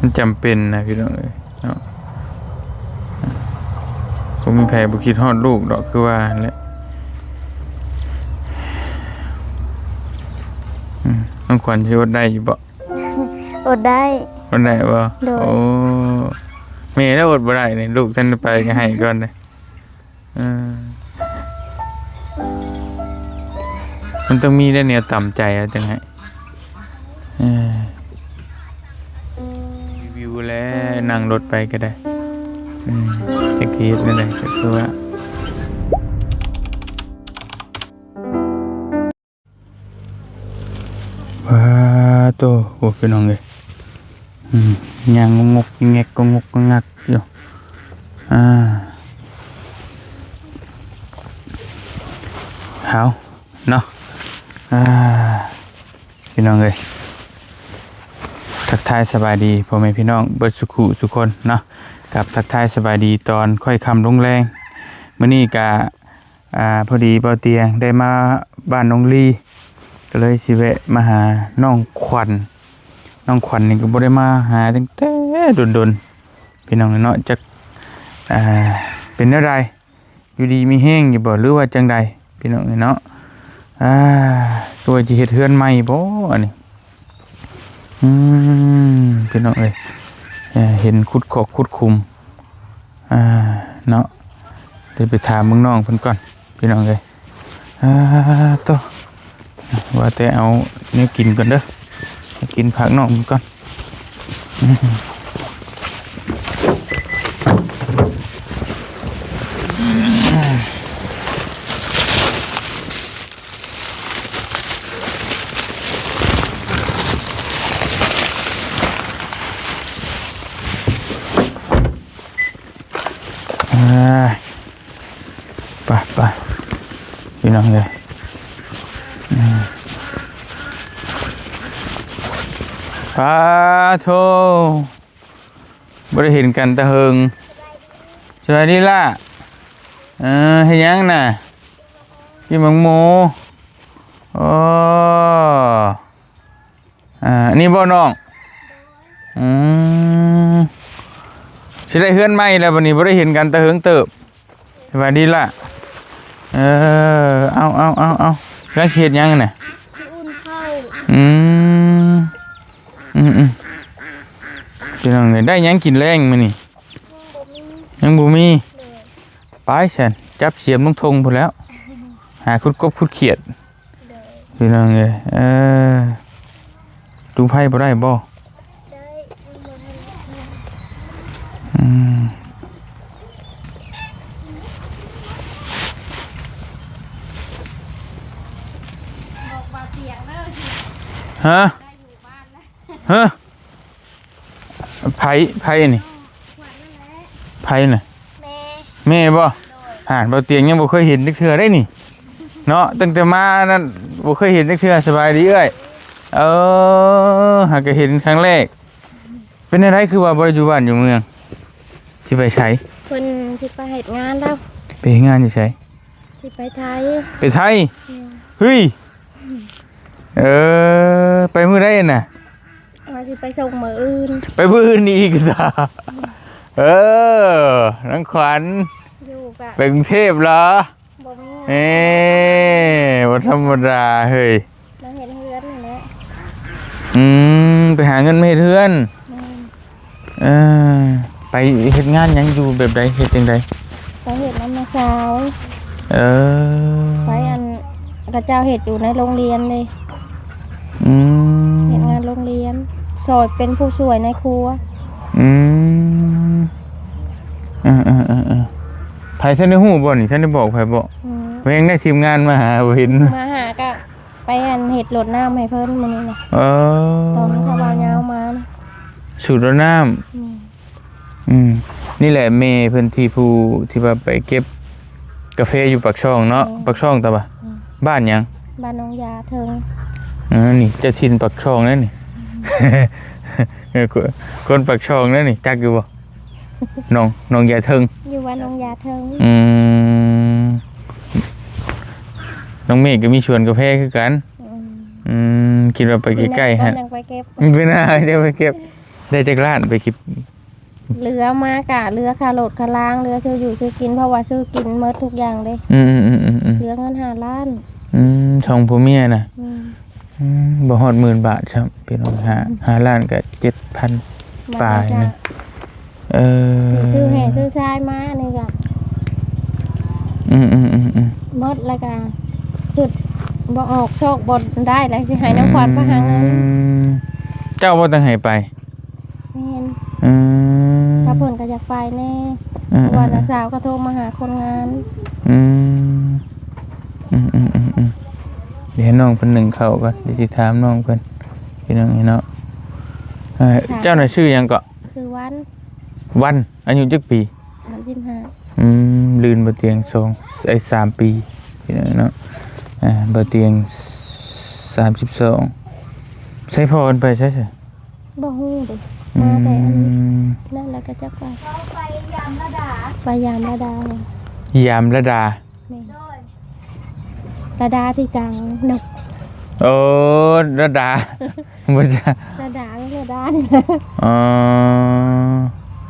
มันจำเป็นนะพี่น้องเอ้ยเนาะผมมีแผลบุคิดฮอดลูกดอกคือว่าแหละน้องขวัญสิอดได้อยู่บ่อดได้อดได้บ่โอ้แม่แล้วอดบ่ได้นี่ลูกฉันไปก็ให้ก่อนเด้มันต้องมีได้แนวต่ำใจอะจังไงวิวแล้วนั่งรถไปก็ได้จะคิดนั่นแหละก็คือว่าว้าโตโอ้พี่น้องเลยย่างงกแงกงกงักอยู่เอาเนาะพี่น้องเลยทักทายสบายดีพ่อแม่พี่น้องเบิดสุขุสุคนเนาะกับทักทายสบายดีตอนค่อยคำลงแรงมื้อนี้กะพอดีเบาเตียงได้มาบ้านน้องลีก็เลยสิแวะมาหาน้องขวัญนี่ก็บ่ได้มาหาตั้งแต่ดนพี่น้องเนาะจักเป็นอะไรอยู่ดีมีแห้งอยู่บ่หรือว่าจังใดพี่น้องเนาะตัวจะเฮ็ดเฮือนใหม่บ่อันนี้พี่น้องเอ้ยเห็นขุดขอกขุดคุมเนาะเดี๋ยวไปถามมึงน้องเพิ่นก่อนพี่น้องเอ้ยต่อว่าแต่เอาเนื้อกินก่อนเด้อกินผักน้องก่อนไปพี่น้องเลยปาโทบ่ได้เห็นกันตะเฮิงสวัสดีล่ะเฮ็ดยังน่ะพี่มังโมนี่บ่น้องสิได้เฮือนใหม่แล้ววันนี้บ่ได้เห็นกันตะเฮิงเติบสวัสดีล่ะเอาแล้วเฮ็ดยังน่ะอุ่นข้าวพี่น้องได้ยังกินแรงมื้อนี่ยังบ่มีไปฉันจับเสียมลงทงพุ่นแล้วหาคุดกบคุดเขียดพี่น้องเอ้ยดูไพ่บ่ได้บ่ฮะไผ่นี่ไผ่น่ะแม่บ่ห่านเบาเตียงยังบ่เคยเห็นนึกเทื่อได้นี่เนาะตั้งแต่มานั่นบ่เคยเห็นนึกเทื่อสบายดีเอ้ยหากจะเห็นครั้งแรกเป็นอะไรคือว่าบ่ได้อยู่บ้านอยู่เมืองสิไปไสเพิ่นสิไปเฮ็ดงานแล้วไปเฮ็ดงานอยู่ไสสิไปไทยเฮ้ยไปมื้อใดน่ะว่าสิไปส่งมื้ออื่นไปมื้ออื่นอีกจ้ะน้องขวัญไปกรุงเทพเหรอบ่มีบ่ธรรมดาเฮ้ยมาเฮ็ดเฮือนนั่นแหละไปหาเงินมาเฮ็ดเฮือนไปเฮ็ดงานหยังอยู่แบบใดเฮ็ดจังไดไปเฮ็ดน้ำนาสาวไปกระเจ้าเฮ็ดอยู่ในโรงเรียนเลยเฮ็ดงานโรงเรียนสอนเป็นผู้ช่วยในครัวไผท่านได้ฮู้บ่นี่ท่านได้บอกไผบ่เพิ่นได้ทีมงานมาหาบ่เห็นมาหาก็ไปเฮ็ดรดน้ำให้เพิ่นมื้อนี้น่ะตอนนั้นเขาว่ายาวมานะสูดรดน้ำนี่แหละแม่เพิ่นที่ว่าไปเก็บกาแฟอยู่ปากช่องเนาะปากช่องตะบ่บ้านหยังบ้านน้องยาเทิงนี่จะชินปากช่องนั่นนี่คนปากช่องนั่นนี่จักอยู่บ่น้องยาเทิงอยู่บ้านน้องยาเทิงน้องเมฆก็มีชวนกาแฟคือกันคิดว่าไปใกล้ๆฮะไปเก็บไม่น่าจะไปเก็บ ได้จักล้านไปคลิป เรือมากะเรือคาโหลดคาล้างเรือซื้ออยู่ซื้อกินเพราะว่าซื้อกินเมิดทุกอย่างเลยเรือเงิน5 ล้าน ช่องผู้เมียน่ะ อืม บ่ฮอด10,000 บาทครับพี่น้อง5ล้านก็ 7,000 ปลายหนึง ซื้อแห่ซื้อทรายมานี่ก็เมิดแล้วก็คือบ่ออกโชคบ่ได้แล้วสิให้น้ำขวัญมาหาเงิน เจ้าบ่ต้องให้ไป แม่น อืม ถ้าเพิ่นก็อยากไปแน่เพราะว่าน้าสาวก็โทรมาหาคนงาน เดี๋ยวน้องเพิ่นหนึ่งเข้าก่อนเดี๋ยวสิถามน้องเพิ่นพี่น้องนี่เนาะเจ้าน่ะชื่อหยังก็ ชื่อวันอายุจักปี35ลืนบ่เตียง3 ปีพี่น้องเนาะบ่เตียง32ใช้พอกันไปใช่ซะ บ่ฮู้เด้มาแต่อันนั่นแล้วก็จักไปยามระดาเลย ยามระดา แม่ระดาที่กลางนก โอ้ระดาบ่จ้ะ ระดาแล้วระดานี่นะ อ๋อ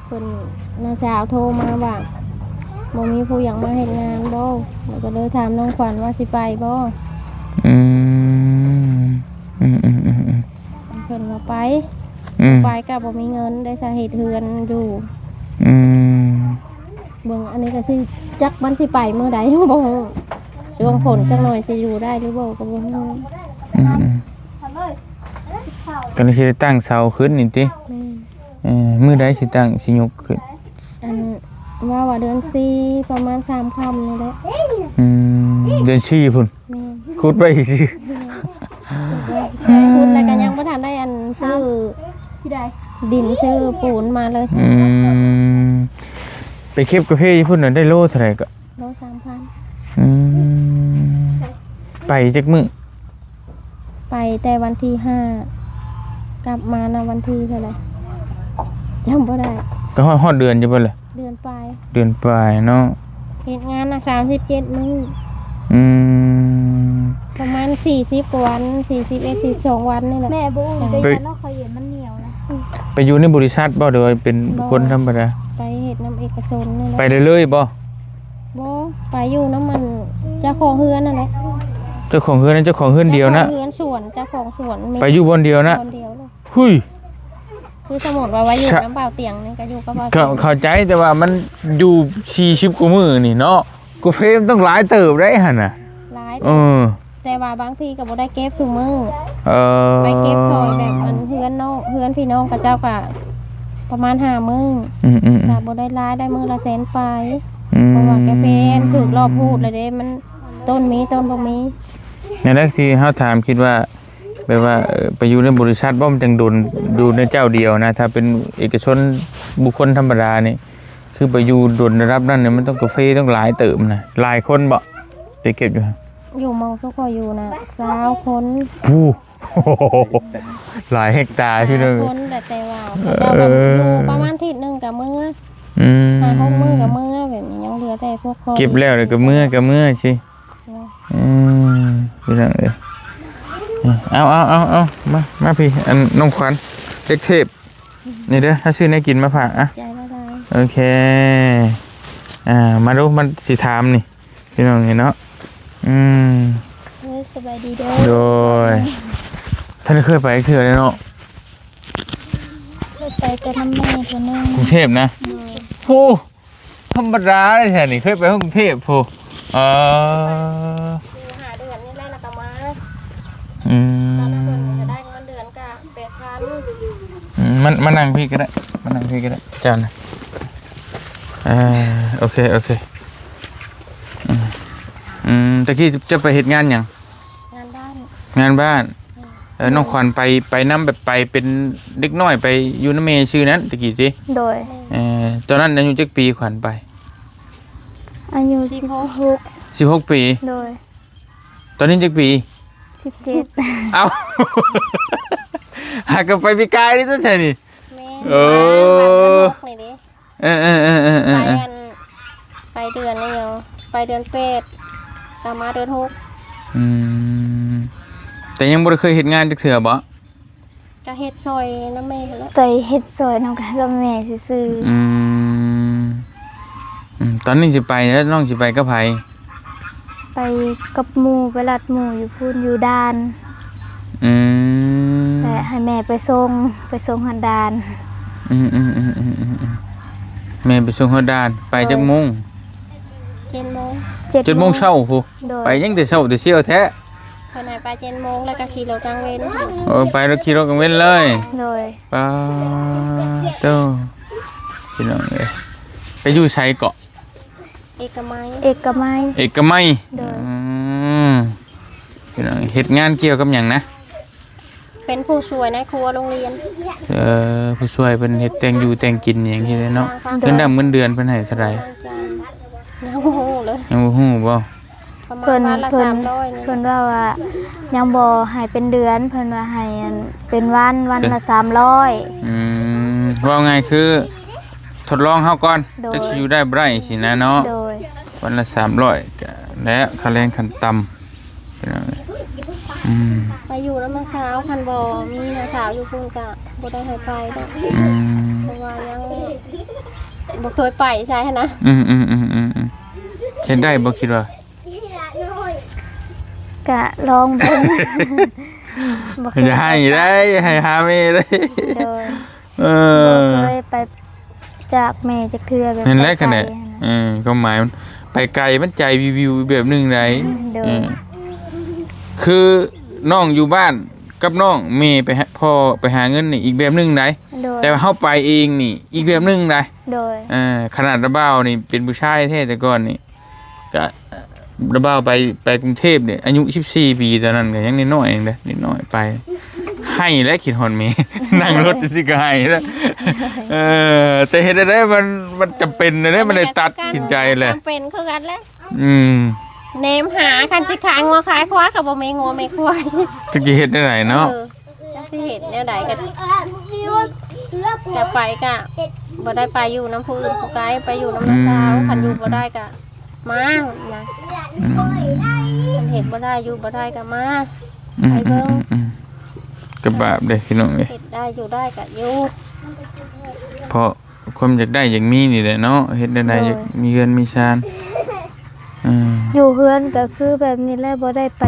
เพิ่นน้าสาวโทรมาว่าบ่มีผู้อยากมาเฮ็ดงานบ่แล้วก็เลยถามน้องขวัญว่าสิไปบ่เพิ่นว่าไปไปก็บ่มีเงินได้สาเหตุเฮือนอยู่เบิ่งอันนี้ก็สิจักมันสิไปมื้อใดบ่ฮู้ช่วงฝนจักหน่อยสิอยู่ได้หรือบ่ก็บ่ฮู้ ตอนนี้สิได้ตั้งเสาขึ้นนี่ติ แม่ มื้อใดสิตั้งสิยกขึ้น อันว่าเดือน4ประมาณ3 ค่ำนี่แหละ เดือน4พุ่น แม่ ขุดไว้สิ คุณแล้วก็ยังบ่ทันได้อันซื้อสิได้ดินซื้อปูนมาเลย ไปเก็บกาแฟญี่ปุ่นน่ะได้โลเท่าไหร่ก็ โล 3,000 ไปจักมื้อ ไปแต่วันที่5กลับมานะวันที่เท่าไหร่จำบ่ได้ ก็ฮอดเดือนอยู่บ่ล่ะ เดือนปลาย เดือนปลายเนาะ เฮ็ดงานนะ37 มื้อประมาณ40กว่าวัน41 42วันนี่แหละแม่บ่ได้ยันเนาะเขาเห็นมันเหนียวนะไปอยู่ในบริษัทบ่หรือว่าเป็นคนธรรมดา ไปเฮ็ดน้ำเอกชนนี่แหละ ไปเรื่อยๆบ่ บ่ไปอยู่น้ำมันเจ้าของเฮือนนั่นแหละ เจ้าของเฮือนนั้นเจ้าของเฮือนเดียวนะ เฮือนสวนเจ้าของสวน ไปอยู่บนเดียวนะ คนเดียวเลย หุย คือสมมุติว่าไว้อยู่น้ำเปล่าเตียงนี่ก็อยู่กับเปล่าเตียง เข้าใจแต่ว่ามันอยู่40กว่ามื้อนี่เนาะกาแฟมันต้องหลายเติบได้หั่นน่ะ หลายแต่ว่าบางทีก็บ่ได้เก็บซุมื้อไปเก็บซอยแบบอันเฮือนน้องเฮือนพี่น้องกับเจ้าก็ประมาณ5 มื้อก็บ่ได้หลายได้มื้อละแสนปลายเพราะว่าแกเป็นถูกรอบพูดเลยเด้มันต้นมีต้นบ่มี นั่นแหละที่เฮาถามคิดว่าแบบว่าไปอยู่ในบริษัทบ่มันจังโดนดูในเจ้าเดียวนะถ้าเป็นเอกชนบุคคลธรรมดานี่คือไปอยู่โดนระดับนั้นเนี่ยมันต้องกาแฟต้องหลายเติมนะหลายคนบ่ไปเก็บอยู่ฮะ อยู่มองทุกคนอยู่นะ20 คน หลายเฮกตาร์พี่นึง คนแต่ว่าเจ้าแบบอยู่ประมาณอาทิตย์นึงกับมื้อ5-6 มื้อกับมื้อแบบนี้ยังเหลือแต่พวกคน เก็บแล้วก็เมื่อสิพี่น้องเอ้ยเอามาพี่อันน้องขวัญเด็กเทพนี่เด้อถ้าซื้อให้กินมาฝากอ่ะ ใจละลาย โอเคมาดูมันสิถามนี่พี่น้องเห็นเนาะสบายดีเด้อโดยท่านเคยไปเถื่อเลยเนาะ ไปแต่ทำแม่คนนึง กรุงเทพนะโอ้ธรรมดาเลยแท้นี่เคยไปกรุงเทพโห5 เดือนนี่แหละนะก็มาตอนนั้นเพิ่นจะได้เงินเดือนก็8,000มานั่งพี่ก็ได้เจ้านะโอเคตะกี้จะไปเฮ็ดงานหยัง งานบ้านน้องขวัญไปนำแบบไปเป็นเด็กน้อยไปอยู่นำแม่ชื่อนั้นตะกี้สิโดยตอนนั้นอายุจักปีขวัญไป อายุ16 ปีโดยตอนนี้จักปี17เอ้าหากไปปีกายนี่ต้องใช่นี่ไปเดือนนี่ยังไปเดือน8กลับมาเดือน6แต่ยังบ่ได้เคยเฮ็ดงานจักเทื่อบ่ ก็เฮ็ดซอยน้ำแม่แล้ว ไปเฮ็ดซอยนำกันกับแม่ซื่อ ตอนนี้สิไปแล้วน้องสิไปกับไผ ๆไปกับหมู่ไปลัดหมู่อยู่พูนอยู่ด่าน อืม แต่ให้แม่ไปส่งหันด่าน แม่ไปส่งเฮาด้านไปจักโมง 7 โมง 7 โมงเช้าพุ โดย ไปยังแต่เช้าแต่เชี่ยวแท้ ภายในไป7 โมงแล้วก็ขี่รถกลางเว้น ไปรถขี่รถกลางเว้นเลย โดย ป้าเจ้าพี่น้องเอ้ยไปอยู่ไสเกาะ เอกมัย เอกมัย เอกมัย โดย พี่น้องเฮ็ดงานเกี่ยวกับหยังนะ เป็นผู้ช่วยในครัวโรงเรียน ผู้ช่วยเพิ่นเฮ็ดแต่งอยู่แต่งกินหยังซี่แหละเนาะเงินดำเงินเดือนเพิ่นให้เท่าไหร่ ยังบ่ฮู้เลย ยังบ่ฮู้บ่ ประมา เพิ่ ณ น วันละ เพิ่น 300นี่ เพิ่นว่ายังบ่ให้เป็นเดือนเพิ่นว่าให้อันเป็นวันละ300 ว่าไงคือทดลองเฮาก่อน โดย จะสิอยู่ได้บ่ได้สินะเนาะ โดย วันละ300ก็และค่าแรงขั้นต่ำพี่น้องเอ้ย ไปอยู่น้ำมันสาวคันบ่มีน้าสาวอยู่พุ่นก็บ่ได้ให้ไปดอก อืม เพราะว่ายังบ่เคยไปใช่นะ เฮ็ดได้บ่คิดว่า ก็ลองเบิ่ง บ่เคย อย่าให้ได้อย่าให้หาแม่ได้ โดย เอ บ่ อ เคยไปจากแม่จักเทื่อแบบ นั่นแหละขนาด ไปนะ ความหมายมันไปไกลมันใจวิวแบบหนึงได โดย คือน้องอยู่บ้านกับน้องแม่ไปหาพ่อไปหาเงินนี่อีกแบบหนึงได โดย แต่ว่าเฮาไปเองนี่อีกแบบหนึงได โดย ขนาดระเบ้านี่เป็นผู้ชายแท้แต่ก่อนนี่ก็ระเบ้าไปกรุงเทพเนี่ยอายุ14ปีตอนนั้นก็ยังน้อยๆเองเด้อนิดหน่อยไป ให้และคิดฮอนเม นั่งรถสิก็ให้แล้วแต่เฮ็ดได้มันจำเป็นนะมันเลยตัดสินใจเลย จำเป็นคือกันแหละ เนมหาคันสิขายงัวขายควายก็บ่มีงัวมีควาย จะกี่เฮ็ดได้ไหนเนาะ จักสิเห็นแนวใดก็ไปก็บ่ได้ไปอยู่น้ำผู้อื่นผู้ไกลไปอยู่น้ำน้าสาวคันอยู่บ่ได้ก็มานะคันเฮ็ดบ่ได้อยู่บ่ได้ก็มาไปเบิ่ง กระบาบเด้พี่น้องเอ้ย เฮ็ดได้อยู่ได้ก็อยู่ เพราะความอยากได้อยากมีนี่แหละเนาะเฮ็ดได้อยากมีเงินมีชาน อยู่เฮือนก็คือแบบนี้แหละบ่ได้ไป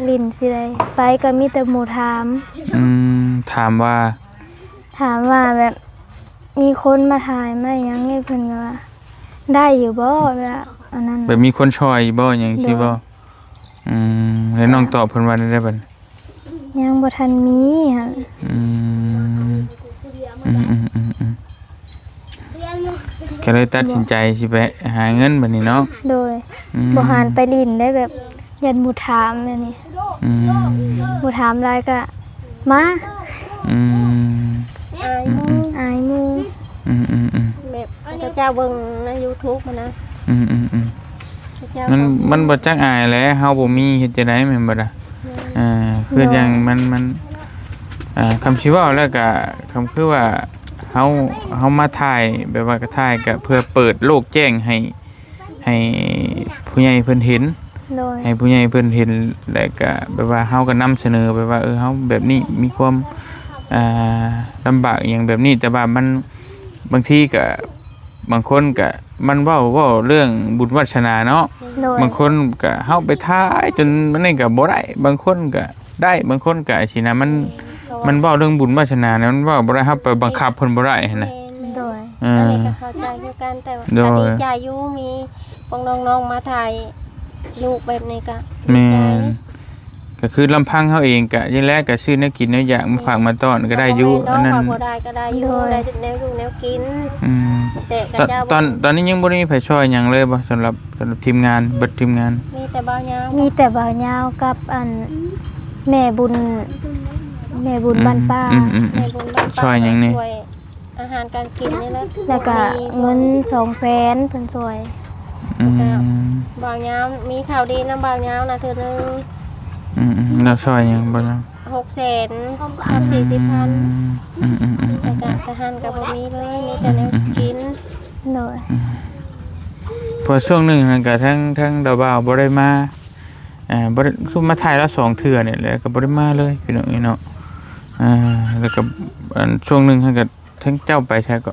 ลิ้นสิได้ไปก็มีแต่หมู่ถาม ถามว่า ถามว่าแบบมีคนมาถ่ายไหมยังไงเพิ่นก็ว่าได้อยู่บ่แบบอันนั้น แบบมีคนช่วยบ่หยังสิบ่แล้วน้องตอบเพิ่นว่าได้บัด ยังบ่ทันมีหั่น ก็เลยตัดสินใจสิไปหาเงินบัดนี้เนาะ โดยบ่หันไปลิ้นได้แบบยันหมู่ถามแบบนี้หมู่ถามหลายก็มา อายหมู่ อายหมู่ แบบพระเจ้าเบิ่งใน YouTube มันนะพระเจ้า มันบ่จักอายแหล้วเฮาบ่มีเฮ็ดจังได๋แม่นบ่ล่ะคืออย่างมันคำสิเว้าแล้วก็คำคือว่าเฮามาถ่ายแบบว่าก็ถ่ายก็เพื่อเปิดโลกแจ้งให้ผู้ใหญ่เพิ่นเห็น โดย ให้ผู้ใหญ่เพิ่นเห็นแล้วก็แบบว่าเฮาก็นำเสนอแบบว่าเฮาแบบนี้มีความลำบากอย่างแบบนี้แต่ว่ามันบางทีก็บางคนก็มันเว้าเรื่องบุญวาสนาเนาะ โดย บางคนก็เฮาไปถ่ายจนมันนี่ก็บ่ได้บางคนก็ได้บางคนก็สินะมันเว้าเรื่องบุญวาสนานะมันเว้าบ่ได้เฮาไปบังคับเพิ่นบ่ได้หั่นน่ะ โดย อันนี้ก็เข้าใจคือกันแต่ว่า โดย ดีใจอยู่มีพวกน้องๆมาถ่ายลูกแบบนี้ก็ แม่นก็คือลำพังเฮาเองก็อย่างแรกก็ซื้อแนวกินแนวอยากมาฝากมาต้อนก็ได้อยู่อันนั้น บ่ได้ก็ได้อยู่ได้แนวอยู่แนวกินแต่กระเจ้า ตอนนี้ยังบ่ได้มีไผช่วยหยังเลยบ่สำหรับทีมงานเบิดทีมงาน มีแต่บ่าวยาว มีแต่บ่าวยาวกับอันแม่บุญบ้านป้า ในบุญบ้าน ช่วยหยังนี่ ช่วยอาหารการกินนี่แหละ แล้วก็เงิน200,000เพิ่นช่วย บ่าวยาวมีข่าวดีนำบ่าวยาวนะเธอนึง แล้วช่วยหยังบ่ล่ะ 600,000กับ40,000แล้วก็ทหารก็บ่มีเลยมีแต่แนวกิน โดย พอช่วงหนึงนั่นก็ทั้งดาวบ่าวบ่ได้มาบ่ได้คือมาถ่ายแล้ว2เทื่อนี่แหละก็บ่ได้มาเลยพี่น้องนี่เนาะ แล้วก็อันช่วงหนึงให้กับทั้งเจ้าไปใช่ก็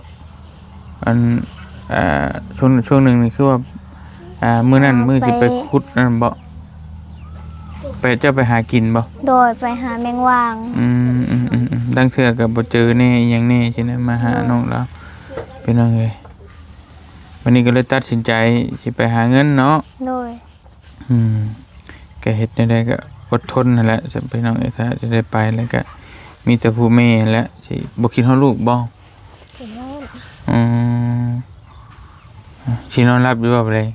อันช่วงหนึงนี่คือว่ามื้อนั้นมื้อสิไปขุดนั่นบ่ไปเจ้าไปหากินบ่ โดยไปหาแมงวาง ดังเทื่อก็บ่เจอแน่อิหยังแน่ใช่ไหมมาหาน้องแล้วเป็นจังไงวันนี้ก็เลยตัดสินใจสิไปหาเงินเนาะ โดย ก็เฮ็ดได้ก็อดทนนั่นแหละจะไปน้องเอ้ถ้าจะได้ไปแล้วก็มีแต่ผู้แม่แหละสิบ่คิดฮอดลูกบ่อืมสินอนรับอยู่บ่เลย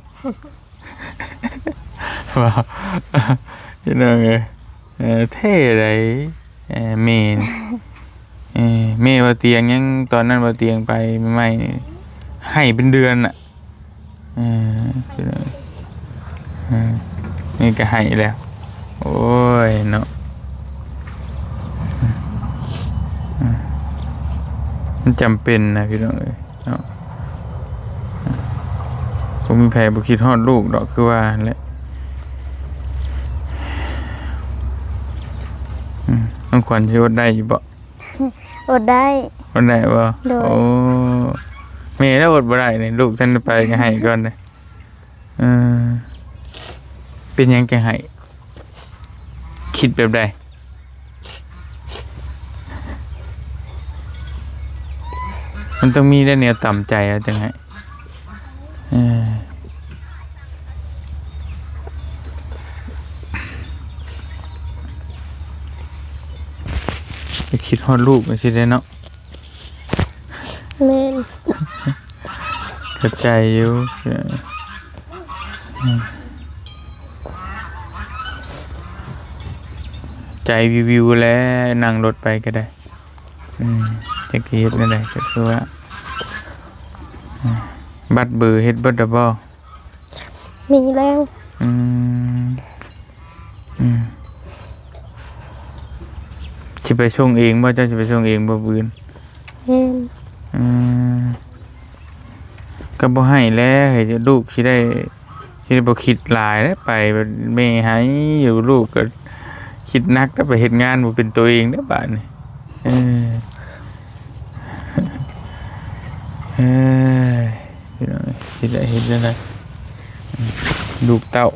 ว่าพี่น้องเอ้เท่เลยแม่นแม่บ่เตียงยังตอนนั้นบ่เตียงไปใหม่ๆนี่ให้เป็นเดือนน่ะพี่น้องนี่ก็ให้แล้ว โอ้ยเนาะมันจำเป็นนะพี่น้องเอ้ยเนาะผมมีแผลบุคิดฮอดลูกดอกคือว่าแหละต้องขวัญชีวิตได้อยู่บ่ อดได้ อดได้บ่ โดย โอ้แม่แล้วอดบ่ได้นี่ลูกฉันไปก็ให้ก่อนเลยเป็นหยังแกให้คิดแบบใดมันต้องมีได้แนวต่ำใจเอาจังไงจะคิดฮอดลูกไม่ใช่ได้เนาะ แม่น เข้าใจอยู่ใจวิวแล้วนั่งรถไปก็ได้จะเฮ็ดนั่นได้ก็คือว่าบัตรเบอร์เฮ็ดเบิดดบ่ มีแล้ว สิไปส่งเองบ่เจ้าสิไปส่งเองบ่บืน แม่น ก็บ่ให้แล้วให้ลูกสิได้บ่คิดหลายแล้วไปแม่ให้อยู่ลูกก็คิดหนักแล้วไปเฮ็ดงานบ่เป็นตัวเองเด้อบาดนี้พี่น้องสิได้เฮ็ดจังได๋ลูกเต้า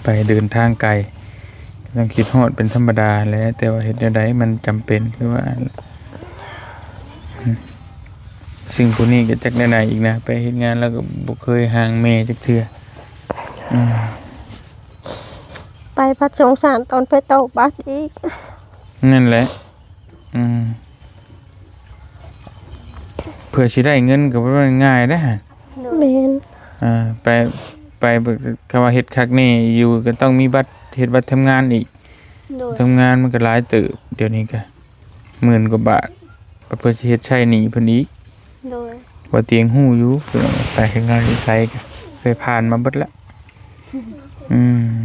ไปเดินทางไกลต้องคิดฮอดเป็นธรรมดาแหละแต่ว่าเฮ็ดจังได๋มันจำเป็นคือว่าสิ่งพวกนี้ก็จักแนวอีกนะไปเฮ็ดงานแล้วก็บ่เคยห่างแม่จักเทื่อ ไปพัดสงสารตอนไปตกบัสอีก นั่นแหละเพื่อสิได้เงินก็บ่ว่าง่ายเด้อ แม่น ไปคำว่าเฮ็ดคักนี่อยู่ก็ต้องมีบัตรเฮ็ดบัตรทำงานอีก โดย ทำงานมันก็หลายเติบเดี๋ยวนี้ก็10,000 กว่าบาทเพื่อสิเฮ็ดใช้หนี้เพิ่นอีก โดย ว่าเตียงหู้อยู่ไปเฮ็ดงานที่ไสก็เคยผ่านมาเบิดแล้ว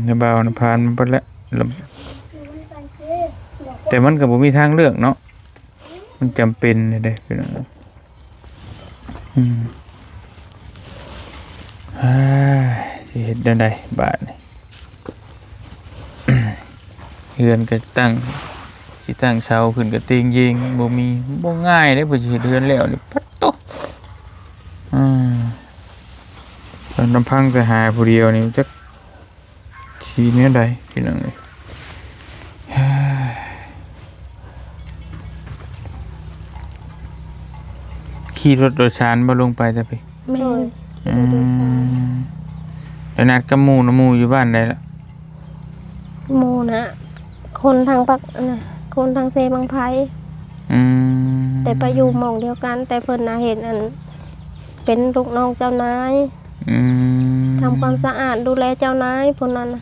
แล้วบ่าวน่ะผ่านมาเบิดแล้วแต่มันก็บ่มีทางเลือกเนาะมันจำเป็นเด้พี่น้องสิเฮ็ดจังได๋บาดนี้ เฮือนก็ตั้งสิตั้งเสาขึ้นก็ติงยิงบ่มีบ่ง่ายเด้เพิ่นสิเฮ็ดเฮือนแล้วนี่ปัดโตตอนลำพังแต่หาผู้เดียวนี่จักสิแนวใดพี่น้องเอ้ยขี่รถโดยสารบ่ลงไปจ้ะพี่ แม่น แล้วนัดกับหมู่อยู่บ้านได้ละ หมู่นะคนทางปักนะคนทางเซบังไพแต่ไปอยู่หม่องเดียวกัน แต่เพิ่นน่ะเห็นอันเป็นลูกน้องเจ้านายทำความสะอาดดูแลเจ้านายพวกนั้นน่ะ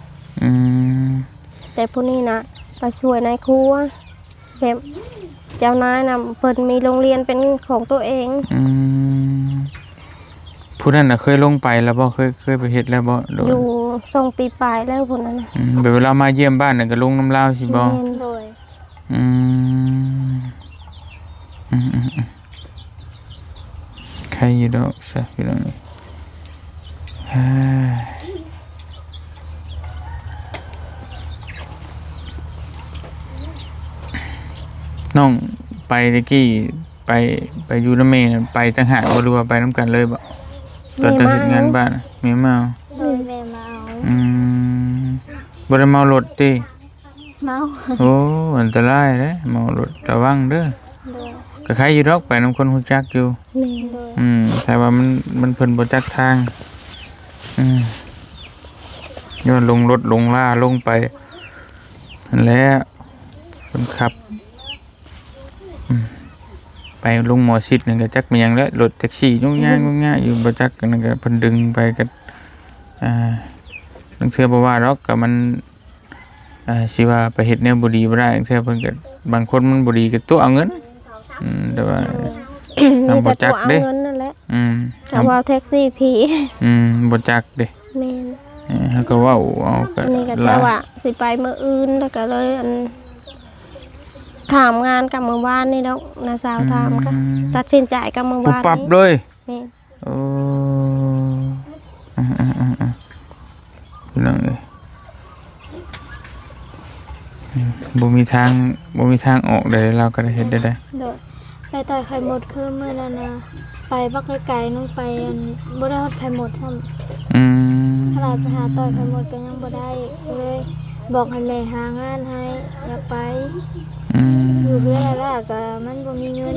แต่พวกนี้นะไปช่วยในครัวแบบเจ้านายนะเพิ่นมีโรงเรียนเป็นของตัวเอง ผู้นั้นน่ะเคยลงไปแล้วบ่เคยไปเฮ็ดแล้วบ่โดน อยู่2 ปีปลายแล้วพวกนั้นน่ะ แบบเวลามาเยี่ยมบ้านน่ะก็ลงน้ำลาวสิบ่ แม่น โดย ใครอยู่ดอกซะพี่น้องนี่ น้องไปตะกี้ไปอยู่นำแม่น่ะไปต่างหากบ่รู้ว่าไปนํกันเลยบ่ตอนเฮ็ดงานบ้านน่ะแม่มาเอา โดยแม่มาเอา อืมบ่ได้เมารถติ เมา โอ้อันตรายเด้เมารถระวังเด้อ โดย ก็ใครอยู่ดอกไปนํคนฮู้จักอยู่ แม่ โดย แต่ว่ามันเพิ่นบ่จักทางย้อนลงรถลงล่าลงไปนั่นแหละเพิ่นขับไปลงหมอชิดนั่นก็จักมันหยังแล้วรถแท็กซี่ยุ่งยากอยู่บ่จักนั่นก็เพิ่นดึงไปก็บางเทื่อบ่ว่าดอกก็มันสิว่าไปเฮ็ดแนวบ่ดีบ่ได้บางเทื่อเพิ่นก็บางคนมันบ่ดีก็ตัวเอาเงินแต่ว่า มีแต่ตัวเอาเงินนั่นแหละแต่ว่าแท็กซี่ผี บ่จักเด้ แม่น เฮาก็เว้าเอาก็ อันนี้ก็จะว่าสิไปมื้ออื่นแล้วก็เลยอันถามงานกับเมื่อวานนี่ดอกน้าสาวถามก็ตัดสินใจกับเมื่อ ปุ๊บ วาน ปั๊บ นี้ เลย แม่น โอ้พี่น้องเอ้ยบ่มีทางออกได้เราก็ได้เฮ็ดได้ โดยไปต่อยไข่หมดคือมื้อนั้นนะไปบักไกลๆนึงไปอันบ่ได้ฮอดไข่หมดซ้ำ ขนาดไปหาต่อยไข่หมดก็ยังบ่ได้เลยบอกให้แม่หางานให้อยากไปอยู่เพื่ออะไรล่ะก็มันบ่มีเงิน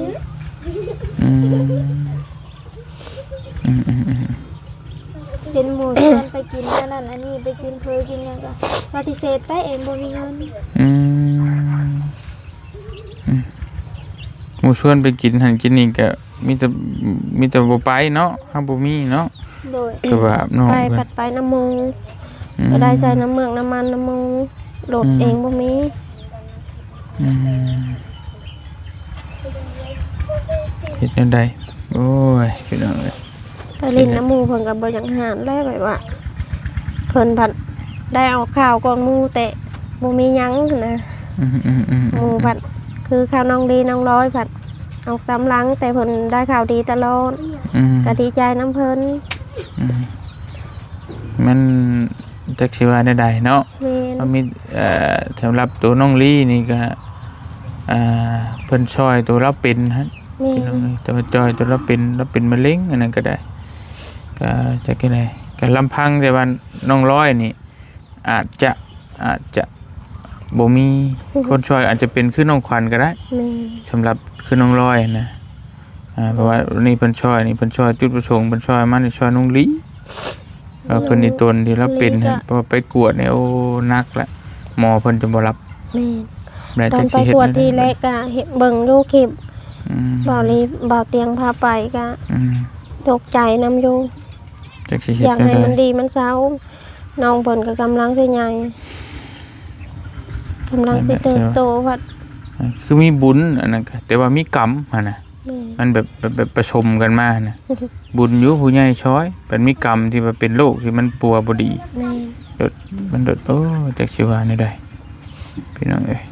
เป็นหมู่ชวนไปกินอันนั้นอันนี้ไปกินเพอกินหยังก็ปฏิเสธไปเองบ่มีเงิน หมู่ชวนไปกินหันกินนี่ก็มีแต่บ่ไปเนาะเฮาบ่มีเนาะ โดย ก็ว่าน้อง ไป เพิ่ ผั น ดไปน้ำมูก็ได้ใส่น้ำเมืองน้ำมันน้ำมูโหลดเองบ่มี เฮ็ดจังได๋โอ้ยพี่น้องเอ้ย ไปลินน้ำมูเพิ่นก็บ่อยากหานแล้วแบบว่าเพิ่นผัดได้เอาข้าวก่อนหมูแต่บ่มีหยังนะหมูผัดคือข้าวน้องดีน้องร้อยผัดเอากำลังแต่เพิ่นได้ข่าวดีตลอดก็ดีใจน้ำเพิ่น มันจักสิว่าได้เนาะ แม่น มันมีสำหรับตัวน้องลี่นี่ก็เพิ่นช่วยตัวเราเป็นฮะ แม่ พี่น้อง น เอ้ยแต่ว่าจอยตัวเราเป็นมะเร็งอันนั้นก็ได้ก็จักได๋ก็ลำพังแต่ว่าน้องร้อยนี่อาจจะบ่มีคนช่วยอาจจะเป็นคือน้องขวัญก็ได้ แม่น สำหรับคือน้องร้อยนะเพราะว่านี่เพิ่นช่วยจุดประสงค์เพิ่นช่วยมันช่วยน้องลี่เพิ่นนี่ตนที่เราเป็นฮะเพราะไปกวดเนี่ยโอ้นักละหมอเพิ่นจะบ่รับ แม่น แม่ ตอ จั น ก ไป สิเฮ็ด กวด แนวใด ทีแรกก็เห็นเบิ่งอยู่คลิป อืม บ่าวเตียงพาไปก็ อืม ตกใจนํอยู่ จักสิเฮ็ อ ด ยาก แนว ให้ ใด มันดีมันเศร้าน้องเพิ่นก็กำลังสิใหญ่กำลังสิเติบโตวัด คือมีบุญอันนั้นก็แต่ว่ามีกรรมหั่นน่ะ แม่ มันแบบประชมกันมานะ บุญอยู่ผู้ใหญ่ช้อยเป็นมีกรรมที่ว่าเป็นโรคที่มันปัวบ่ดี แม่ มันโอ้จักสิว่าแนวใดพี่น้องเอ้ย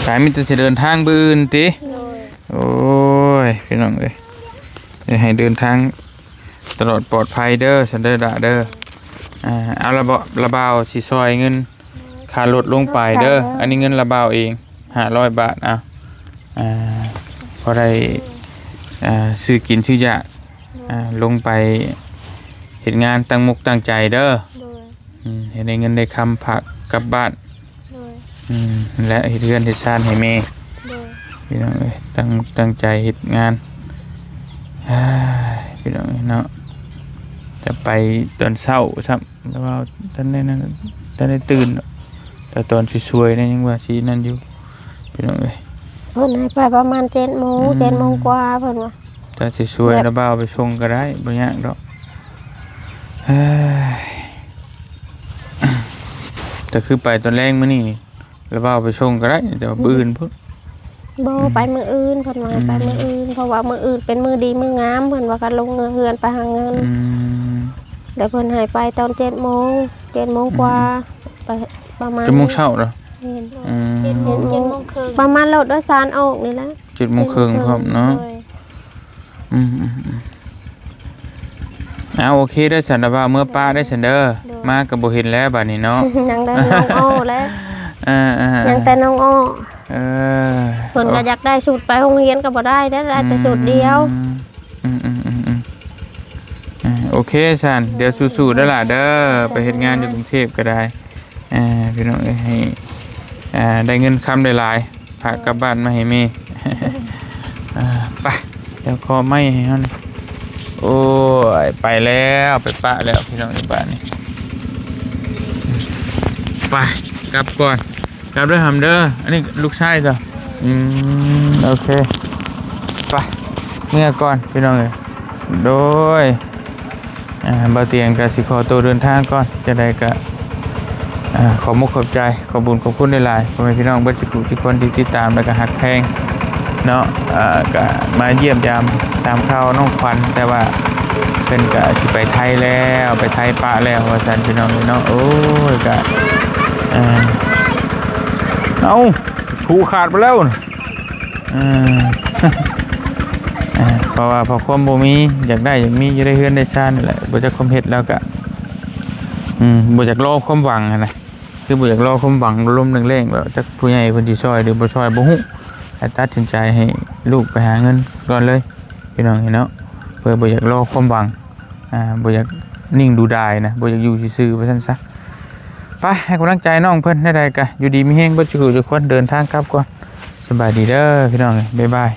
สายมีแต่สิเดินทางบื้นติ โดย โอ้ยพี่น้องเอ้ยให้เดินทางตลอดปลอดภัยเด้อซันเดอร์ดาเด้อเอาระบาวสิซอยเงินค่ารถลงไปเด้ออันนี้เงินระบาวเอง500 บาทเอาพอได้ซื้อกินซื้อยาลงไปเฮ็ดงานตั้งมุกตั้งใจเด้อ โดย เฮ็ดได้เงินได้คำผักกลับบ้าน โดย และเฮ็ดเรือนเฮ็ดชานให้แม่ โดย พี่น้องเอ้ยตั้งใจเฮ็ดงานพี่น้องเอ้ยเนาะจะไปตอนเช้าซ้ำแล้วว่าท่านได้ตื่นแต่ตอนสวยๆนี่ยังว่าสินั่นอยู่พี่น้องเอ้ย เพิ่นให้ไปประมาณ7:00 น7:00 นกว่าเพิ่นว่า ถ้าสวยๆแล้วบ่าวไปส่งก็ได้บ่ยากดอกแต่คือไปตอนแรกมื้อนี้แล้วบ่าวไปส่งก็ได้แต่ว่ามื้ออื่นพุ่น บ่ไปมื้ออื่นเพิ่นว่าให้ไปมื้ออื่นเพราะว่ามื้ออื่นเป็นมื้อดีมื้องามเพิ่นว่ากันลงเฮือนไปหาเงินแล้วเพิ่นให้ไปตอน7:00 น7:00 นกว่าไปประมาณ 7:00 นเช้าเหรอ แม่น 7:00 น ประมาณรถโดยสารออกนี่แหละ 7:30 พร้อมเนาะ โดย เ เอาโอเคได้อฉันว่าเมื่อป้าได้ฉันเด้อมาก็บ่เห็นแล้วบัดนี้เนาะ ยังได้น้องอ้อแล้ว อ่าๆ ยังแต่น้องอ้อ เออ เพิ่นก็อยากได้สูตรไปโรงเรียนก็บ่ได้ได้แต่สูตรเดียว โอเคสันเดี๋ยวสู้ๆเด้อล่ะเด้อไปเฮ็ดงานอยู่กรุงเทพก็ได้พี่น้องให้ได้เงินคำได้หลายพากลับบ้านมาให้แม่ ไปเดี๋ยวขอไม้ให้เฮานี่โอ้ยไปแล้วไปปะแล้วพี่น้องในบ้านนี่ไปกลับก่อนกลับด้วยหำเด้ออันนี้ลูกชายจ้ะโอเคไปเมื่อก่อนพี่น้องเลยโดยบ่เตียงกับสิขอตัวเดินทางก่อนจะได้ก็ขอมุกขอบใจขอบุญขอบคุณหลายๆพ่อแม่พี่น้องเบิดทุกคนที่ติดตามแล้วก็ฮักแพงเนาะก็มาเยี่ยมยามตามข่าวน้องขวัญแต่ว่าเพิ่นก็สิไปไทยแล้วไปไทยปะแล้วว่าซั่นพี่น้องเนาะโอ้ยก็เอาผูขาดไปแล้วน่ะเพราะว่าพอความบ่มีอยากได้อยากมีอยู่ได้เฮือนได้ซ่านนี่แหละบ่จักความเฮ็ดแล้วก็บ่จักรอความหวังนะคือบ่อยากรอความหวังลมแรงๆแบบจักผู้ใหญ่เพิ่นสิช่วยหรือบ่ช่วยบ่ฮู้แต่ตัดสินใจให้ลูกไปหาเงินก่อนเลยพี่น้องเนาะเพื่อบ่อยากรอความหวังบ่อยากนิ่งดูดายนะบ่อยากอยู่ซื่อๆว่าซั่นซะไปให้กำลังใจน้องเพิ่นได้ๆก็อยู่ดีมีแฮงเบิดทุกคนเดินทางกลับก่อนสบายดีเด้อพี่น้องบ๊ายบาย